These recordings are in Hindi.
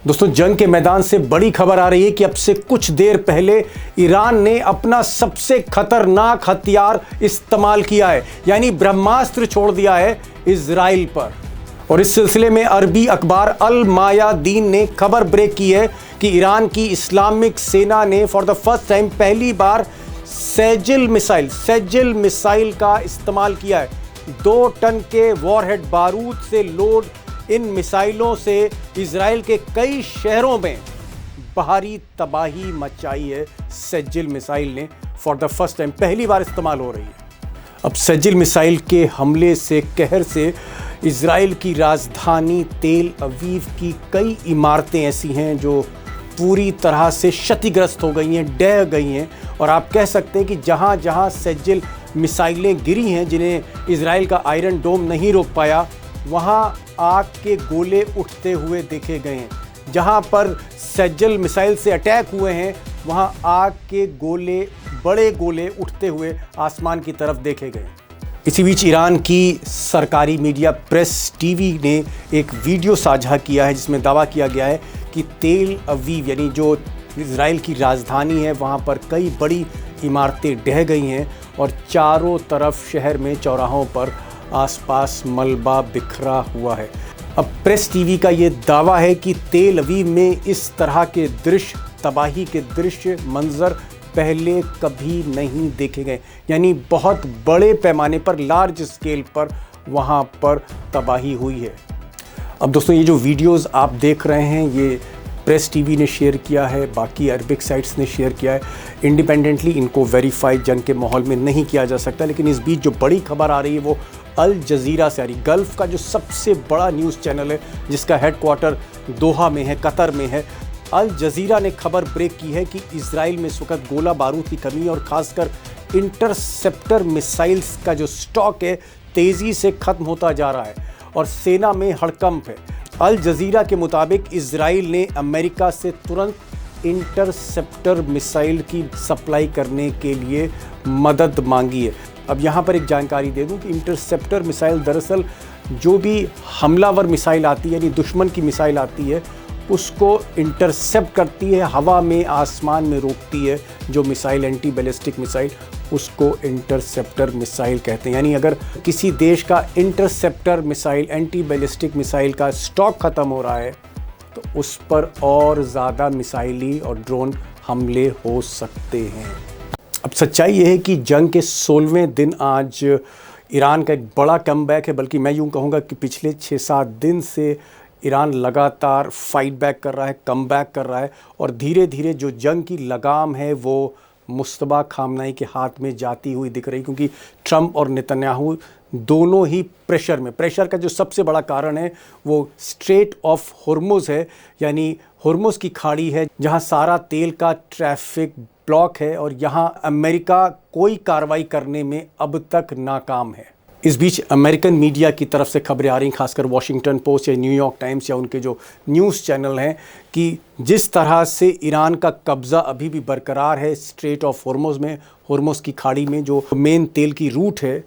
दोस्तों, जंग के मैदान से बड़ी खबर आ रही है कि अब से कुछ देर पहले ईरान ने अपना सबसे खतरनाक हथियार इस्तेमाल किया है, यानी ब्रह्मास्त्र छोड़ दिया है इजराइल पर। और इस सिलसिले में अरबी अखबार अल मायादीन ने खबर ब्रेक की है कि ईरान की इस्लामिक सेना ने फॉर द फर्स्ट टाइम पहली बार सेजिल मिसाइल का इस्तेमाल किया है। 2 टन के वॉरहेड बारूद से लोड इन मिसाइलों से इजराइल के कई शहरों में बाहरी तबाही मचाई है। सेजिल मिसाइल ने फॉर द फर्स्ट टाइम पहली बार इस्तेमाल हो रही है। अब सेजिल मिसाइल के हमले से कहर से इजराइल की राजधानी तेल अवीव की कई इमारतें ऐसी हैं जो पूरी तरह से क्षतिग्रस्त हो गई हैं, ढह गई हैं। और आप कह सकते हैं कि जहां जहां सेजिल मिसाइलें गिरी हैं, जिन्हें इजराइल का आयरन डोम नहीं रोक पाया, वहां आग के गोले उठते हुए देखे गए हैं। जहां पर सेजिल मिसाइल से अटैक हुए हैं, वहां आग के गोले, बड़े गोले उठते हुए आसमान की तरफ देखे गए। इसी बीच ईरान की सरकारी मीडिया प्रेस टीवी ने एक वीडियो साझा किया है जिसमें दावा किया गया है कि तेल अवीव यानी जो इजराइल की राजधानी है, वहां पर कई बड़ी इमारतें ढह गई हैं और चारों तरफ शहर में चौराहों पर आसपास मलबा बिखरा हुआ है। अब प्रेस टीवी का ये दावा है कि तेल अवीव में इस तरह के दृश्य, तबाही के दृश्य, मंजर पहले कभी नहीं देखे गए, यानी बहुत बड़े पैमाने पर, लार्ज स्केल पर वहाँ पर तबाही हुई है। अब दोस्तों, ये जो वीडियोस आप देख रहे हैं, ये प्रेस टीवी ने शेयर किया है, बाकी अरबिक साइट्स ने शेयर किया है। इंडिपेंडेंटली इनको वेरीफाई जंग के माहौल में नहीं किया जा सकता, लेकिन इस बीच जो बड़ी खबर आ रही है वो अल जजीरा से आ रही। गल्फ़ का जो सबसे बड़ा न्यूज़ चैनल है, जिसका हेडक्वार्टर दोहा में है, कतर में है, अल जजीरा ने खबर ब्रेक की है कि इजराइल में इस वक्त गोला बारूद की कमी और ख़ासकर इंटरसेप्टर मिसाइल्स का जो स्टॉक है तेज़ी से ख़त्म होता जा रहा है और सेना में हड़कंप है। अल जजीरा के मुताबिक इजराइल ने अमेरिका से तुरंत इंटरसेप्टर मिसाइल की सप्लाई करने के लिए मदद मांगी है। अब यहाँ पर एक जानकारी दे दूँ कि इंटरसेप्टर मिसाइल दरअसल जो भी हमलावर मिसाइल आती है, यानी दुश्मन की मिसाइल आती है, उसको इंटरसेप्ट करती है, हवा में, आसमान में रोकती है। जो मिसाइल, एंटी बैलिस्टिक मिसाइल, उसको इंटरसेप्टर मिसाइल कहते हैं। यानी अगर किसी देश का interceptor missile, anti ballistic missile का स्टॉक ख़त्म हो रहा है तो उस पर और ज़्यादा मिसाइली और ड्रोन हमले हो सकते हैं। अब सच्चाई ये है कि जंग के 16वें दिन आज ईरान का एक बड़ा कमबैक है, बल्कि मैं यूँ कहूँगा कि पिछले 6-7 दिन से ईरान लगातार फाइट बैक कर रहा है, कम बैक कर रहा है और धीरे धीरे जो जंग की लगाम है वो मुस्तबा खामनाई के हाथ में जाती हुई दिख रही, क्योंकि ट्रंप और नेतन्याहू दोनों ही प्रेशर का जो सबसे बड़ा कारण है वो स्ट्रेट ऑफ हुर्मुज़ है, यानी हुर्मुज़ की खाड़ी है जहां सारा तेल का ट्रैफिक ब्लॉक है और यहां अमेरिका कोई कार्रवाई करने में अब तक नाकाम है। इस बीच अमेरिकन मीडिया की तरफ से खबरें आ रही, खासकर वॉशिंगटन पोस्ट या न्यूयॉर्क टाइम्स या उनके जो न्यूज़ चैनल हैं, कि जिस तरह से ईरान का कब्ज़ा अभी भी बरकरार है स्ट्रेट ऑफ हुर्मुज़ में, हुर्मुज़ की खाड़ी में जो मेन तेल की रूट है,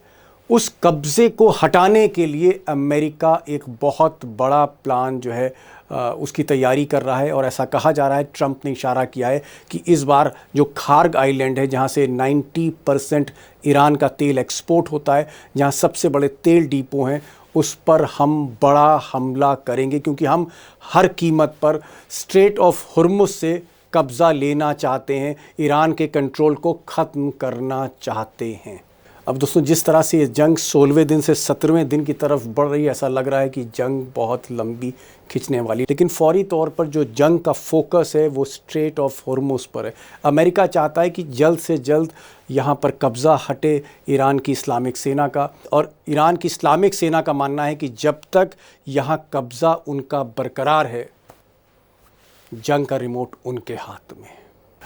उस कब्ज़े को हटाने के लिए अमेरिका एक बहुत बड़ा प्लान जो है उसकी तैयारी कर रहा है। और ऐसा कहा जा रहा है, ट्रंप ने इशारा किया है कि इस बार जो खार्ग आइलैंड है, जहां से 90% ईरान का तेल एक्सपोर्ट होता है, जहां सबसे बड़े तेल डिपो हैं, उस पर हम बड़ा हमला करेंगे, क्योंकि हम हर कीमत पर स्ट्रेट ऑफ हुर्मुज़ से कब्ज़ा लेना चाहते हैं, ईरान के कंट्रोल को ख़त्म करना चाहते हैं। अब दोस्तों, जिस तरह से ये जंग 16वें दिन से 17वें दिन की तरफ बढ़ रही है, ऐसा लग रहा है कि जंग बहुत लंबी खिंचने वाली, लेकिन फौरी तौर पर जो जंग का फोकस है वो स्ट्रेट ऑफ हुर्मुज़ पर है। अमेरिका चाहता है कि जल्द से जल्द यहाँ पर कब्ज़ा हटे ईरान की इस्लामिक सेना का, और ईरान की इस्लामिक सेना का मानना है कि जब तक यहाँ कब्ज़ा उनका बरकरार है, जंग का रिमोट उनके हाथ में।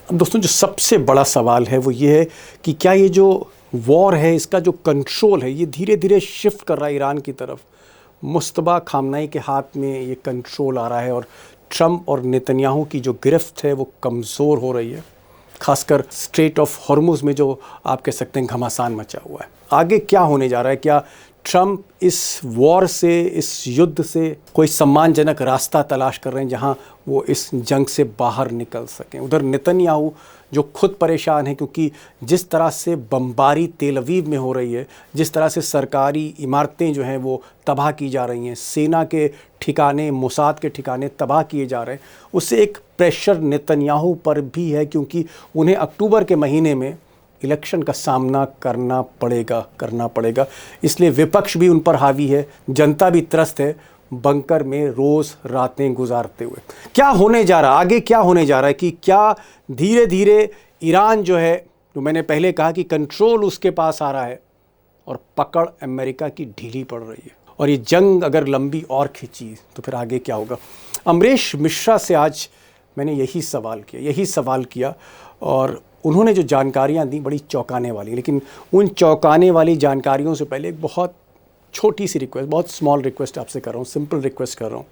अब दोस्तों, जो सबसे बड़ा सवाल है वो ये है कि क्या ये जो वॉर है, इसका जो कंट्रोल है, ये धीरे धीरे शिफ्ट कर रहा है ईरान की तरफ। मुस्तबा खामनाई के हाथ में ये कंट्रोल आ रहा है और ट्रंप और नेतन्याहू की जो गिरफ्त है वो कमज़ोर हो रही है, खासकर स्ट्रेट ऑफ हुर्मुज़ में जो आप कह सकते हैं घमासान मचा हुआ है। आगे क्या होने जा रहा है? क्या ट्रंप इस वॉर से, इस युद्ध से कोई सम्मानजनक रास्ता तलाश कर रहे हैं जहां वो इस जंग से बाहर निकल सकें। उधर नेतन्याहू जो खुद परेशान है क्योंकि जिस तरह से बमबारी तेल अवीव में हो रही है, जिस तरह से सरकारी इमारतें जो हैं वो तबाह की जा रही हैं, सेना के ठिकाने, मोसाद के ठिकाने तबाह किए जा रहे हैं, उससे एक प्रेशर नेतन्याहू पर भी है क्योंकि उन्हें अक्टूबर के महीने में इलेक्शन का सामना करना पड़ेगा। इसलिए विपक्ष भी उन पर हावी है, जनता भी त्रस्त है बंकर में रोज़ रातें गुजारते हुए। क्या होने जा रहा है आगे, क्या होने जा रहा है कि क्या धीरे धीरे ईरान जो है, जो मैंने पहले कहा कि कंट्रोल उसके पास आ रहा है और पकड़ अमेरिका की ढीली पड़ रही है, और ये जंग अगर लंबी और खिंची तो फिर आगे क्या होगा। अमरीश मिश्रा से आज मैंने यही सवाल किया और उन्होंने जो जानकारियां दी बड़ी चौंकाने वाली, लेकिन उन चौंकाने वाली जानकारियों से पहले एक बहुत छोटी सी रिक्वेस्ट, बहुत स्मॉल रिक्वेस्ट आपसे कर रहा हूँ, सिंपल रिक्वेस्ट कर रहा हूँ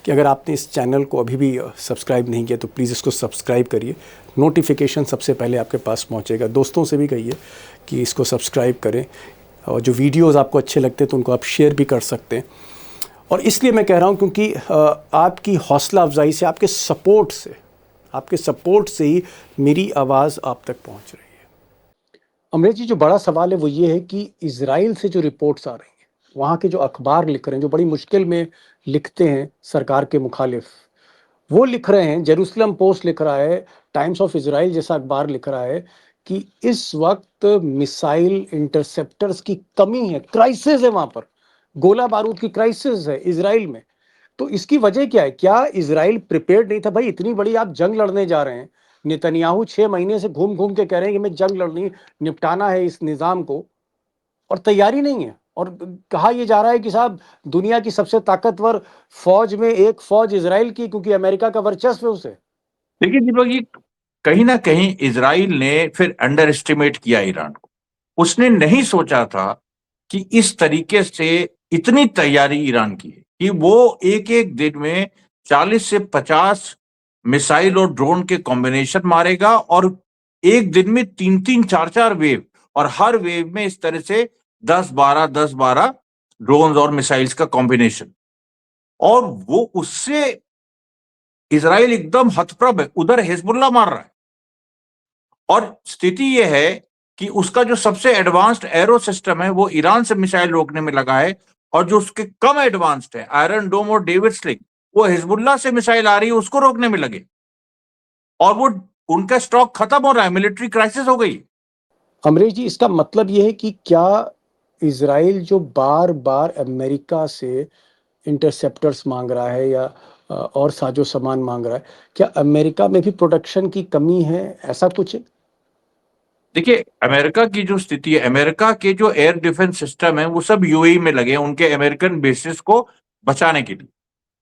कि अगर आपने इस चैनल को अभी भी सब्सक्राइब नहीं किया तो प्लीज़ इसको सब्सक्राइब करिए। नोटिफिकेशन सबसे पहले आपके पास पहुँचेगा। दोस्तों से भी कहिए कि इसको सब्सक्राइब करें, और जो वीडियोज़ आपको अच्छे लगते हैं तो उनको आप शेयर भी कर सकते हैं। और इसलिए मैं कह रहा हूँ क्योंकि आपकी हौसला अफजाई से, आपके सपोर्ट से ही मेरी आवाज़ आप तक पहुँच रही है। अमरीश जी, जो बड़ा सवाल है वो ये है कि इजराइल से जो रिपोर्ट्स आ रही हैं, वहाँ के जो अखबार लिख रहे हैं, जो बड़ी मुश्किल में लिखते हैं सरकार के मुखालिफ, वो लिख रहे हैं, जेरूसलम पोस्ट लिख रहा है, टाइम्स ऑफ इजराइल जैसा अखबार लिख रहा है कि इस वक्त मिसाइल इंटरसेप्टर्स की कमी है, क्राइसिस है, वहाँ पर गोला बारूद की क्राइसिस है इजराइल में। तो इसकी वजह क्या है? क्या इजराइल प्रिपेयर्ड नहीं था? भाई इतनी बड़ी आप जंग लड़ने जा रहे हैं, नेतन्याहू 6 महीने से घूम घूम के कह रहे हैं कि मैं जंग लड़नी, निपटाना है इस निजाम को, और तैयारी नहीं है। और कहा यह जा रहा है कि साहब दुनिया की सबसे ताकतवर फौज में एक फौज इजराइल की, क्योंकि अमेरिका का वर्चस्व है उसे। देखिए दीपक जी, कहीं ना कहीं इजराइल ने फिर अंडर एस्टिमेट किया ईरान को। उसने नहीं सोचा था कि इस तरीके से इतनी तैयारी ईरान की है कि वो एक एक दिन में 40 से 50 मिसाइल और ड्रोन के कॉम्बिनेशन मारेगा, और एक दिन में 3-3, 4-4 वेव, और हर वेव में इस तरह से 10-12 ड्रोन और मिसाइल्स का कॉम्बिनेशन। और वो उससे इजराइल एकदम हतप्रभ है, उधर हिजबुल्लाह मार रहा है। और स्थिति यह है कि उसका जो सबसे एडवांस्ड एरो सिस्टम है वो ईरान से मिसाइल रोकने में लगा है, और जो उसके कम एडवांस्ड है, आयरन डोम और डेविड स्लिंग, वो हिजबुल्लाह से मिसाइल आ रही है उसको रोकने में लगे, और वो उनका स्टॉक खत्म हो रहा है, मिलिट्री क्राइसिस हो गई। अमरीश जी, इसका मतलब यह है कि क्या इजराइल जो बार बार अमेरिका से इंटरसेप्टर्स मांग रहा है या और साजो सामान मांग रहा है, क्या अमेरिका में भी प्रोडक्शन की कमी है, ऐसा कुछ है? देखिए, अमेरिका की जो स्थिति है, अमेरिका के जो एयर डिफेंस सिस्टम है वो सब यूएई में लगे हैं उनके अमेरिकन बेसिस को बचाने के लिए।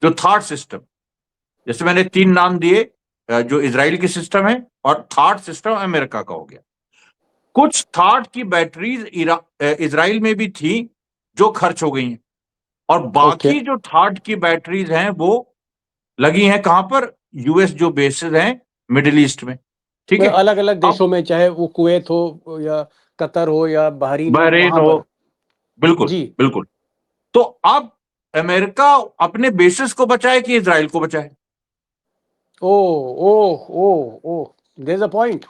जो थर्ड सिस्टम, जैसे मैंने 3 नाम दिए, जो इजराइल की सिस्टम है, और थर्ड सिस्टम अमेरिका का हो गया। कुछ थर्ड की बैटरीज इजराइल में भी थी जो खर्च हो गई हैं, और बाकी जो थर्ड की बैटरीज हैं वो लगी हैं कहां पर? यूएस जो बेसिस हैं मिडिल ईस्ट में। ठीक है, अलग अलग देशों में, चाहे वो कुवैत हो या कतर हो या बहरीन बहरीन वहां हो, पर। बिल्कुल जी। बिल्कुल। तो अब अमेरिका अपने बेसिस को बचाए कि इजराइल को बचाए? Oh oh oh oh there is a point.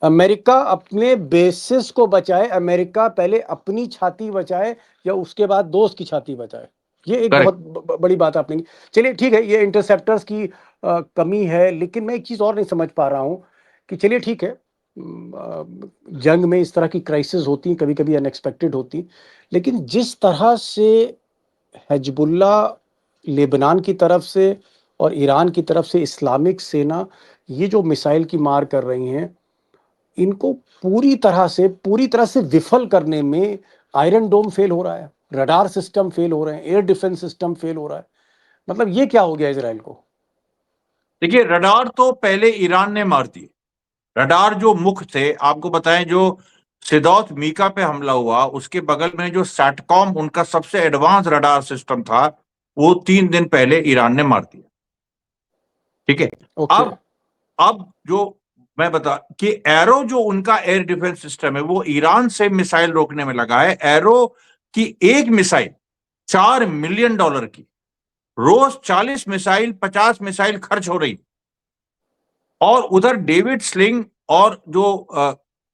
America अपने बेसिस को बचाए, अमेरिका पहले अपनी छाती बचाए या उसके बाद दोस्त की छाती बचाए? ये एक करेक्ट। बहुत बड़ी बात आपने की। चलिए ठीक है, ये इंटरसेप्टर्स की कमी है, लेकिन मैं एक चीज और नहीं समझ पा रहा हूं कि चलिए ठीक है, जंग में इस तरह की क्राइसिस होती, कभी कभी अनएक्सपेक्टेड होती, लेकिन जिस तरह से हिजबुल्ला लेबनान की तरफ से और ईरान की तरफ से इस्लामिक सेना ये जो मिसाइल की मार कर रही हैं, इनको पूरी तरह से विफल करने में आयरन डोम फेल हो रहा है, रडार सिस्टम फेल हो रहे हैं, एयर डिफेंस सिस्टम फेल हो रहा है। मतलब ये क्या हो गया इजराइल को? देखिए, रडार तो पहले ईरान ने मार दिए। रडार जो मुख थे, आपको बताएं, जो सिदौत मीका पे हमला हुआ उसके बगल में जो सैटकॉम उनका सबसे एडवांस रडार सिस्टम था, वो 3 दिन पहले ईरान ने मार दिया। ठीक है। ओके। अब जो मैं बता कि एरो जो उनका एयर डिफेंस सिस्टम है वो ईरान से मिसाइल रोकने में लगा है। एरो कि एक मिसाइल $4 मिलियन की, रोज 40 मिसाइल 50 मिसाइल खर्च हो रही, और उधर डेविड स्लिंग और जो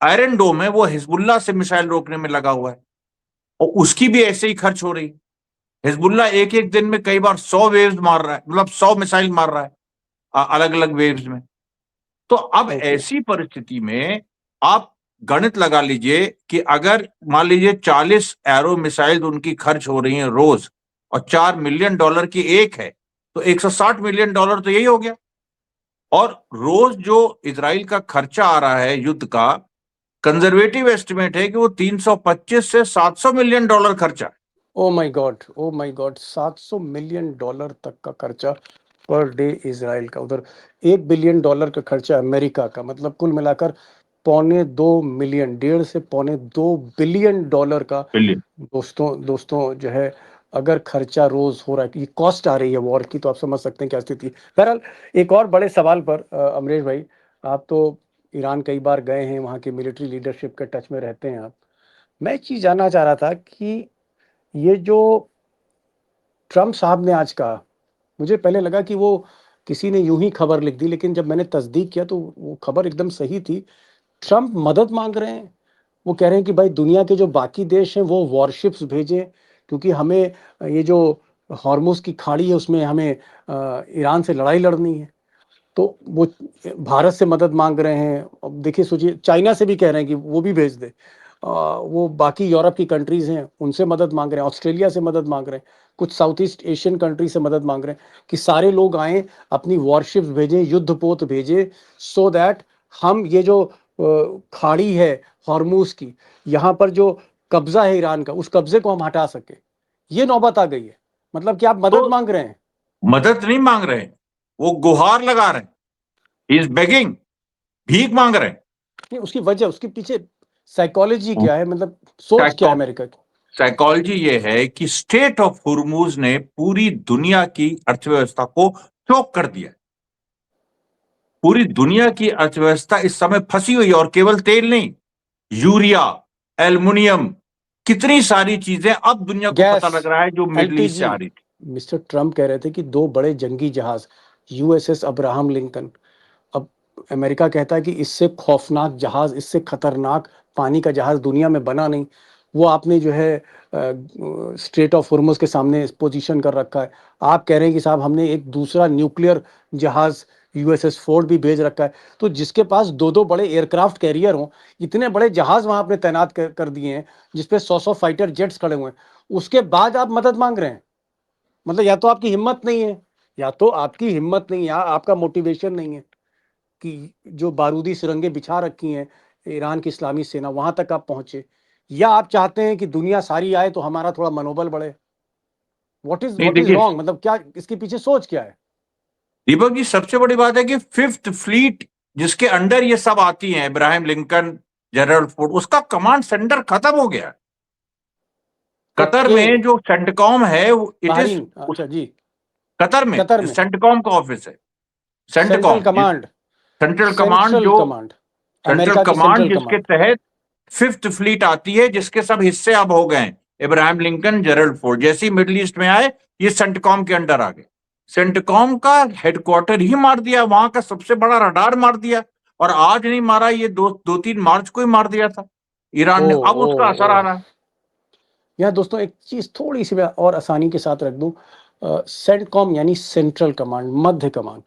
आयरन डोम है वो हिजबुल्ला से मिसाइल रोकने में लगा हुआ है, और उसकी भी ऐसे ही खर्च हो रही। हिजबुल्ला एक एक दिन में कई बार 100 वेव्स मार रहा है, मतलब 100 मिसाइल मार रहा है अलग अलग वेव्स में। तो अब ऐसी परिस्थिति में आप गणित लगा लीजिए कि अगर मान लीजिए 40 एरो मिसाइल उनकी खर्च हो रही हैं रोज, और $4 मिलियन की एक है, तो $160 मिलियन तो यही हो गया। और रोज जो इजराइल का खर्चा आ रहा है युद्ध का, कंजर्वेटिव एस्टिमेट है कि वो 325 से $700 मिलियन खर्चा है। ओ माय गॉड, $700 मिलियन तक का खर्चा पर डे इजराइल का। उधर $1 बिलियन का खर्चा अमेरिका का, मतलब कुल मिलाकर $2.25 मिलियन, 1.5 से $2.25 बिलियन का। बिल्कुल। दोस्तों जो है, अगर खर्चा रोज हो रहा है, ये कॉस्ट आ रही है वॉर की, तो आप समझ सकते हैं क्या स्थिति। बहरहाल, एक और बड़े सवाल पर अमरीश भाई, आप तो ईरान कई बार गए हैं, वहाँ की मिलिट्री लीडरशिप के टच में रहते हैं आप। मैं एक चीज़ जानना चाह रहा था कि ये जो ट्रम्प साहब ने आज कहा, मुझे पहले लगा कि वो किसी ने यूं ही खबर लिख दी, लेकिन जब मैंने तस्दीक किया तो वो खबर एकदम सही थी। ट्रम्प मदद मांग रहे हैं। वो कह रहे हैं कि भाई दुनिया के जो बाकी देश हैं वो वॉरशिप्स भेजें, क्योंकि हमें ये जो हॉर्मुज़ की खाड़ी है उसमें हमें ईरान से लड़ाई लड़नी है। तो वो भारत से मदद मांग रहे हैं। अब देखिए, सोचिए, चाइना से भी कह रहे हैं कि वो भी भेज दे। वो बाकी यूरोप की कंट्रीज हैं उनसे मदद मांग रहे हैं, ऑस्ट्रेलिया से मदद मांग रहे हैं, कुछ साउथ ईस्ट एशियन कंट्री से मदद मांग रहे हैं कि सारे लोग आएं, अपनी वॉरशिप्स भेजें, युद्धपोत भेजें, सो दैट हम ये जो खाड़ी है हॉर्मुज़ की, यहाँ पर जो कब्जा है ईरान का, उस कब्जे को हम हटा सके। ये नौबत आ गई है। मतलब कि आप मदद तो मांग रहे हैं। मदद नहीं मांग रहे, वो गुहार लगा रहे हैं, ही इज बेगिंग, भीख मांग रहे नहीं, उसकी वजह, उसके पीछे साइकोलॉजी क्या है, मतलब सोच क्या है हैं। अमेरिका की? साइकोलॉजी ये है कि स्टेट ऑफ हुर्मुज ने पूरी दुनिया की अर्थव्यवस्था को चोक कर दिया। पूरी दुनिया की अर्थव्यवस्था इस समय फंसी हुई है, और केवल तेल नहीं, यूरिया, एल्युमिनियम, कितनी सारी चीजें अब दुनिया को गैस, पता लग रहा है जो मिडिल ईस्ट से एलपीजी। आ रही थी। मिस्टर ट्रम्प कह रहे थे कि 2 बड़े जंगी जहाज, यूएसएस अब्राहम लिंकन, अब अमेरिका कहता है कि इससे खौफनाक जहाज, इससे खतरनाक पानी का जहाज दुनिया में बना नहीं। वो आपने जो है स्ट्रेट ऑफ हुर्मुज के सामने पोजीशन कर रखा है। आप कह रहे हैं कि साहब हमने एक दूसरा न्यूक्लियर जहाज यूएसएस फोर्ड भी भेज रखा है। तो जिसके पास 2-2 बड़े एयरक्राफ्ट कैरियर हों, इतने बड़े जहाज वहां आपने तैनात कर दिए हैं, जिसपे 100-100 फाइटर जेट्स खड़े हुए हैं, उसके बाद आप मदद मांग रहे हैं। मतलब या तो आपकी हिम्मत नहीं है, या तो आपकी हिम्मत नहीं है, आपका मोटिवेशन नहीं है कि जो बारूदी सुरंगें बिछा रखी हैं ईरान की इस्लामी सेना, वहां तक आप पहुंचे, या आप चाहते हैं कि दुनिया सारी आए तो हमारा थोड़ा मनोबल बढ़े। नहीं व्हाट इज देखिए रॉन्ग, मतलब क्या इसके पीछे सोच क्या है? दीपक जी, सबसे बड़ी बात है कि फिफ्थ फ्लीट जिसके अंडर ये सब आती हैं, इब्राहिम लिंकन, जनरल फोर्ड, उसका कमांड सेंटर खत्म हो गया। Qatar okay. में जो सेंटकॉम है, इट इज, बहरीन, अच्छा जी। कतर में कतर जो में सेंटकॉम का ऑफिस है, central CENTCOM, command, central command, central जो कमांड, सेंट्रल अमेरिका की कमांड सेंट्रल जिसके कमांड। तहत फिफ्थ फ्लीट आती है, जिसके सब हिस्से अब हो गए हैं, इब्राहिम लिंकन, जेरल्ड फोर्ड, जैसे ही मिडिल ईस्ट में आए ये सेंटकॉम के अंडर आ गए। सेंटकॉम का हेडक्वार्टर ही मार दिया, वहां का सबसे बड़ा रडार मार दिया, और आज नहीं मारा, ये 2-3 मार्च को ही मार दिया था ईरान ओ ने। अब ओ उसका असर ओ आ रहा है। यहाँ दोस्तों एक चीज थोड़ी सी मैं और आसानी के साथ रख दूं। सेंटकॉम यानी सेंट्रल कमांड, मध्य कमांड।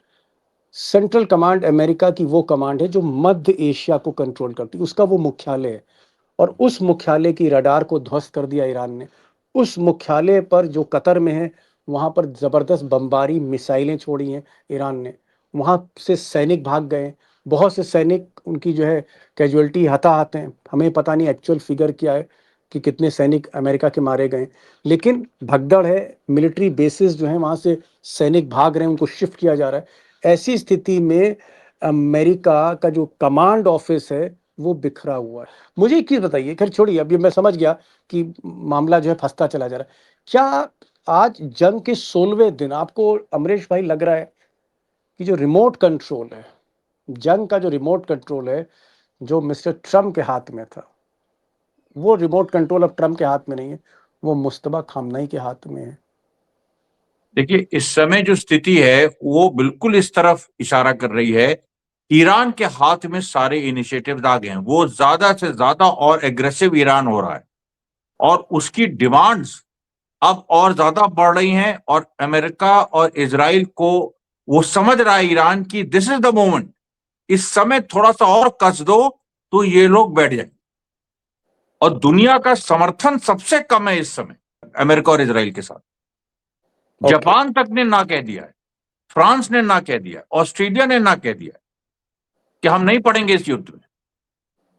सेंट्रल कमांड अमेरिका की वो कमांड है जो मध्य एशिया को कंट्रोल करती है, उसका वो मुख्यालय है। और उस मुख्यालय की रडार को ध्वस्त कर दिया ईरान ने। उस मुख्यालय पर जो कतर में है, वहां पर जबरदस्त बमबारी मिसाइलें छोड़ी हैं ईरान ने। वहां से सैनिक भाग गए, बहुत से सैनिक उनकी जो है कैजुअलिटी हताहत हैं। हमें पता नहीं एक्चुअल फिगर क्या है कि कितने सैनिक अमेरिका के मारे गए, लेकिन भगदड़ है। मिलिट्री बेसिस जो है वहां से सैनिक भाग रहे हैं, उनको शिफ्ट किया जा रहा है। ऐसी स्थिति में अमेरिका का जो कमांड ऑफिस है वो बिखरा हुआ है। मुझे एक चीज बताइए, खैर छोड़िए, अभी मैं समझ गया कि मामला जो है फंसता चला जा रहा है। क्या आज जंग के 16वें दिन आपको अमरीश भाई लग रहा है कि जो रिमोट कंट्रोल है, जंग का जो रिमोट कंट्रोल है, जो मिस्टर ट्रम्प के हाथ में था, वो रिमोट कंट्रोल अब ट्रम्प के हाथ में नहीं है, वो मुश्तबा खामनेई के हाथ में है। देखिए, इस समय जो स्थिति है वो बिल्कुल इस तरफ इशारा कर रही है, ईरान के हाथ में सारे इनिशिएटिव्स आ गए हैं। वो ज्यादा से ज्यादा और एग्रेसिव ईरान हो रहा है और उसकी डिमांड्स अब और ज्यादा बढ़ रही हैं और अमेरिका और इजराइल को वो समझ रहा है ईरान की दिस इज द मोमेंट, इस समय थोड़ा सा और कस दो तो ये लोग बैठ जाएंगे। और दुनिया का समर्थन सबसे कम है इस समय अमेरिका और इजराइल के साथ। जापान तक ने ना कह दिया है, फ्रांस ने ना कह दिया है, ऑस्ट्रेलिया ने ना कह दिया है कि हम नहीं पड़ेंगे इस युद्ध में।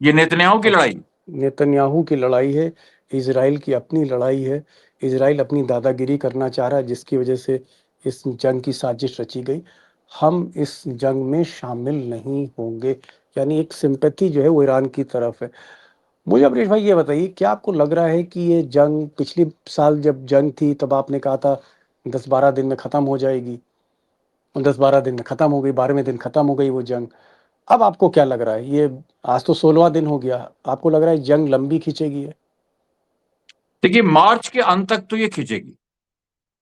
ये नेतन्याहू की लड़ाई, नेतन्याहू की लड़ाई है, इजराइल की अपनी लड़ाई है। इजराइल अपनी दादागिरी करना चाह रहा है, जिसकी वजह से इस जंग की साजिश रची गई। हम इस जंग में शामिल नहीं होंगे, यानी एक सिंपैथी जो है वो ईरान की तरफ है। मुझे अमरीश भाई ये बताइए, क्या आपको लग रहा है कि ये जंग, पिछली साल जब जंग थी तब आपने कहा था 10-12 दिन में ख़त्म हो जाएगी, और 10-12 दिन में ख़त्म हो गई, 12वें दिन ख़त्म हो गई वो जंग। अब आपको क्या लग रहा है, ये आज तो 16वां दिन हो गया, आपको लग रहा है जंग लंबी खींचेगी है? देखिए मार्च के अंत तक तो ये खींचेगी,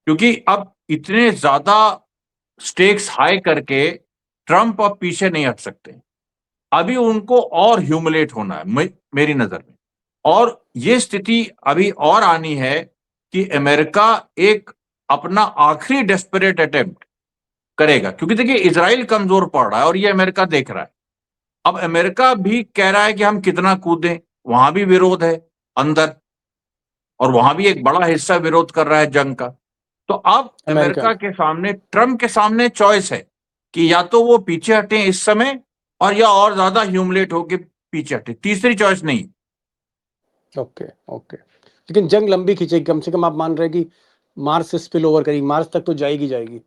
क्योंकि अब इतने ज्यादा स्टेक्स हाई करके ट्रंप अब पीछे नहीं हट सकते। अभी उनको और ह्यूमिलेट होना है मेरी नजर में। और ये स्थिति अभी और आनी है कि अमेरिका एक अपना आखिरी डेस्परेट अटेम्प्ट करेगा, क्योंकि देखिए इजराइल कमजोर पड़ रहा है और ये अमेरिका देख रहा है। अब अमेरिका भी कह रहा है कि हम कितना कूदें, वहां भी विरोध है अंदर, और वहां भी एक बड़ा हिस्सा विरोध कर रहा है जंग का। तो अब अमेरिका अमेरिका में। के सामने, ट्रंप के सामने चॉइस है कि या तो वो पीछे हटें इस समय, और या और ज्यादा ह्यूमिलेट होके पीछे हटे, तीसरी चॉइस नहीं। Okay, okay. लेकिन जंग लंबी खींचेगी, कम से कम आप मान रहे हैं कि मार्च से स्पिल ओवर करेगी, मार्च तक तो जाएगी जाएगी,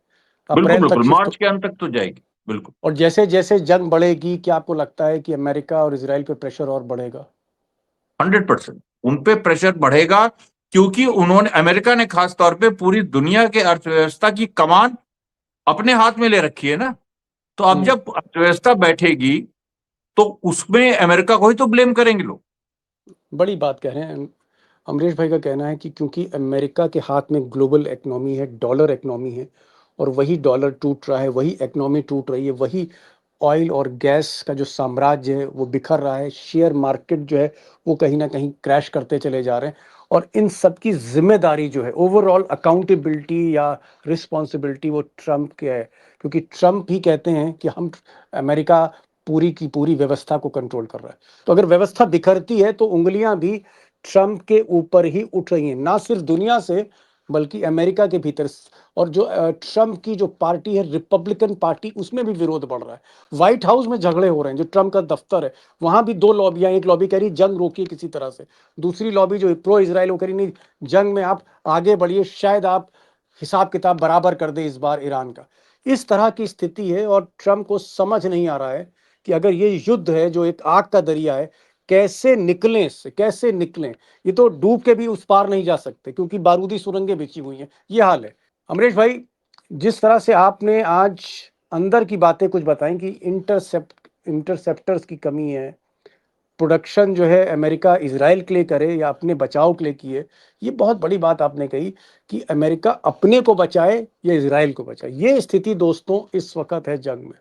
बिल्कुल अप्रैल तक बिल्कुल, शिफ्ट। मार्च के अंत तक तो जाएगी, बिल्कुल। और जैसे जैसे जंग बढ़ेगी, क्या आपको लगता है कि अमेरिका और इसराइल पे प्रेशर और बढ़ेगा? 100% उन पे प्रेशर बढ़ेगा, क्योंकि उन्होंने, अमेरिका ने खास तौर पे पूरी दुनिया के अर्थव्यवस्था की कमान अपने हाथ में ले रखी है ना। तो अब जब अर्थव्यवस्था बैठेगी तो उसमें अमेरिका को ही तो ब्लेम करेंगे लोग। बड़ी बात कह रहे हैं। अमरीश भाई का कहना है कि क्योंकि अमेरिका के हाथ में ग्लोबल इकोनॉमी है, डॉलर इकोनॉमी है, और वही डॉलर टूट रहा है, वही इकोनॉमी टूट रही है, वही ऑयल और गैस का जो साम्राज्य है वो बिखर रहा है, शेयर मार्केट जो है वो कहीं ना कहीं क्रैश करते चले जा रहे हैं। और इन सब की जिम्मेदारी जो है, ओवरऑल अकाउंटेबिलिटी या रिस्पॉन्सिबिलिटी, वो ट्रंप के है। क्योंकि ट्रंप ही कहते हैं कि हम, अमेरिका पूरी की पूरी व्यवस्था को कंट्रोल कर रहा है। तो अगर व्यवस्था बिखरती है तो उंगलियां भी ट्रंप के ऊपर ही उठ रही हैं, ना सिर्फ दुनिया से बल्कि अमेरिका के भीतर। और जो ट्रंप की जो पार्टी है, रिपब्लिकन पार्टी, उसमें भी विरोध बढ़ रहा है। व्हाइट हाउस में झगड़े हो रहे हैं, जो ट्रंप का दफ्तर है वहां भी दो लॉबियां, एक लॉबी कह रही जंग रोकिए किसी तरह से, दूसरी लॉबी जो प्रो इसराइल वो कह रही नहीं, जंग में आप आगे बढ़िए, शायद आप हिसाब किताब बराबर कर दे इस बार ईरान का। इस तरह की स्थिति है और ट्रंप को समझ नहीं आ रहा है कि अगर ये युद्ध है जो एक आग का दरिया है, कैसे निकलें इससे, कैसे निकलें। ये तो डूब के भी उस पार नहीं जा सकते, क्योंकि बारूदी सुरंगें बिछी हुई हैं। ये हाल है। अमरीश भाई, जिस तरह से आपने आज अंदर की बातें कुछ बताई कि इंटरसेप्टर्स की कमी है, प्रोडक्शन जो है अमेरिका इजराइल के लिए करे या अपने बचाव के लिए किए, ये बहुत बड़ी बात आपने कही कि अमेरिका अपने को बचाए या इजराइल को बचाए। ये स्थिति दोस्तों इस वक्त है जंग में।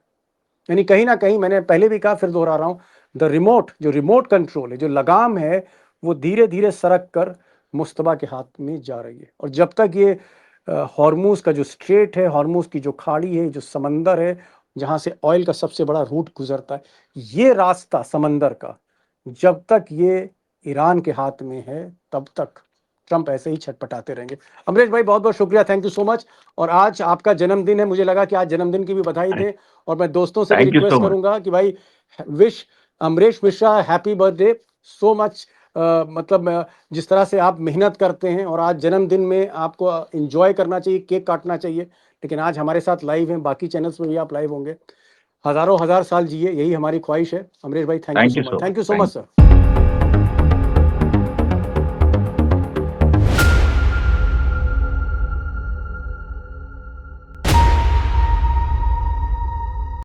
यानी कहीं ना कहीं, मैंने पहले भी कहा, फिर दोहरा रहा हूं, द रिमोट, जो रिमोट कंट्रोल है, जो लगाम है, वो धीरे धीरे सरक कर मुस्तबा के हाथ में जा रही है। और जब तक ये हॉर्मूज का जो स्ट्रेट है, हॉर्मूज की जो खाड़ी है, जो समंदर है जहां से ऑयल का सबसे बड़ा रूट गुजरता है, ये रास्ता समंदर का जब तक ये ईरान के हाथ में है, तब तक ट्रंप ऐसे ही छटपटाते रहेंगे। अमरीश भाई, बहुत बहुत शुक्रिया, थैंक यू सो मच। और आज आपका जन्मदिन है, मुझे लगा कि आज जन्मदिन की भी बधाई दें। और मैं दोस्तों से भी thank you so request much. करूंगा कि भाई, wish Amrish Mishra happy birthday so much. मतलब जिस तरह से आप मेहनत करते हैं और आज जन्मदिन में आपको एंजॉय करना चाहिए, केक काटना चाहिए, लेकिन आज हमारे साथ लाइव हैं, बाकी चैनल्स में भी आप लाइव होंगे। हजारों हजार साल जिए, यही हमारी ख्वाहिश है। अमरीश भाई, thank you thank so you much, so thank much. You so much thank sir.